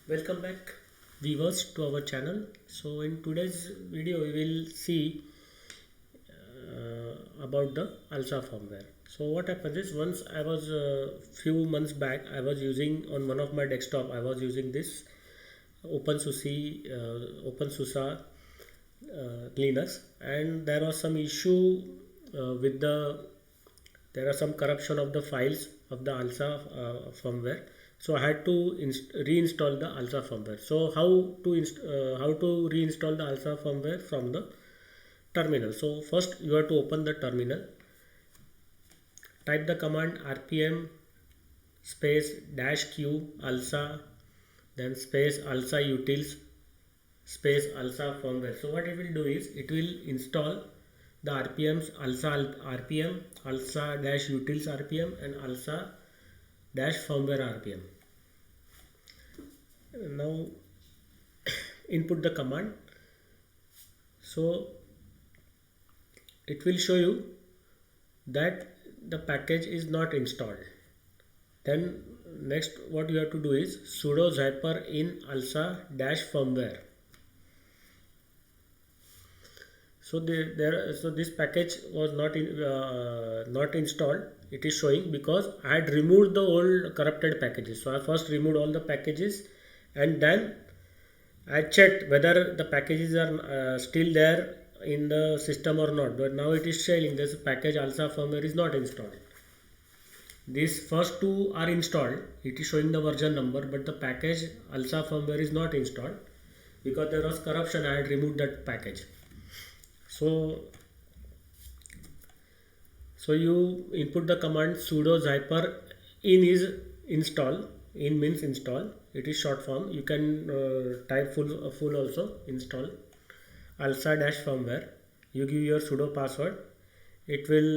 Welcome back viewers to our channel. So in today's video we will see about the alsa firmware. So what happens is, once I was few months back, I was using on one of my desktop, I was using this OpenSUSE Linux, and there was some issue with there are some corruption of the files of the alsa firmware. So I had to reinstall the alsa firmware. So how to reinstall the alsa firmware from the terminal? So first you have to open the terminal, type the command rpm space -q alsa, then space alsa utils space alsa firmware. So what it will do is, it will install the rpms alsa rpm, alsa -utils rpm, and alsa -firmware rpm. Now input the command. So it will show you that the package is not installed. Then next what you have to do is sudo zyper in alsa-firmware. So this package was not installed. It is showing because I had removed the old corrupted packages. So I first removed all the packages, and then I checked whether the packages are still there in the system or not. But now it is showing this package alsa-firmware is not installed. These first two are installed. It is showing the version number, but the package alsa-firmware is not installed because there was corruption. I had removed that package. So you input the command sudo zyper in is install. In means install. It is short form. You can type full also. Install alsa-firmware. You give your sudo password. It will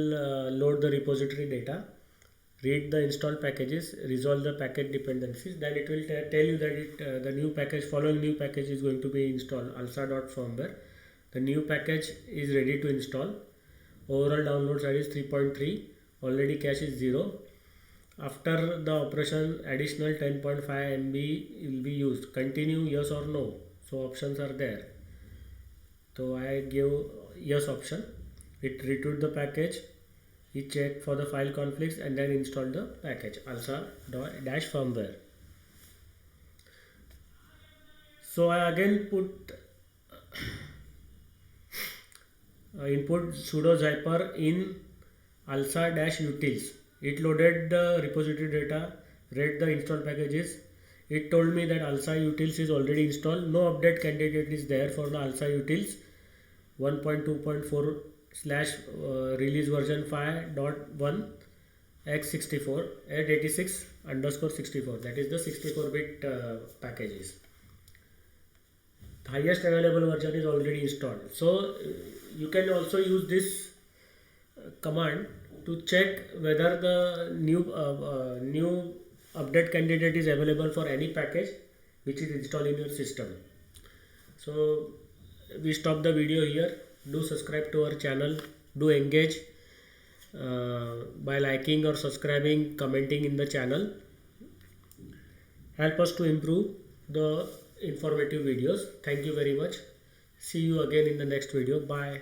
load the repository data, read the installed packages, resolve the package dependencies. Then it will tell you that the new package, following new package is going to be installed, alsa.firmware. The new package is ready to install. Overall download size is 3.3. Already cache is 0. After the operation, additional 10.5 MB will be used. Continue, yes or no. So options are there. So I give yes option. It retrieved the package. It checked for the file conflicts and then installed the package alsa-firmware. So I again input sudo zyper in alsa-utils. It loaded the repository data, read the installed packages. It told me that alsa-utils is already installed. No update candidate is there for the alsa-utils 1.2.4 / release version 5.1 x64 86_64. That is the 64-bit packages. The highest available version is already installed. So you can also use this command to check whether the new update candidate is available for any package which is installed in your system. So we stop the video here. Do subscribe to our channel. Do engage by liking or subscribing, commenting in the channel. Help us to improve the informative videos. Thank you very much. See you again in the next video. Bye.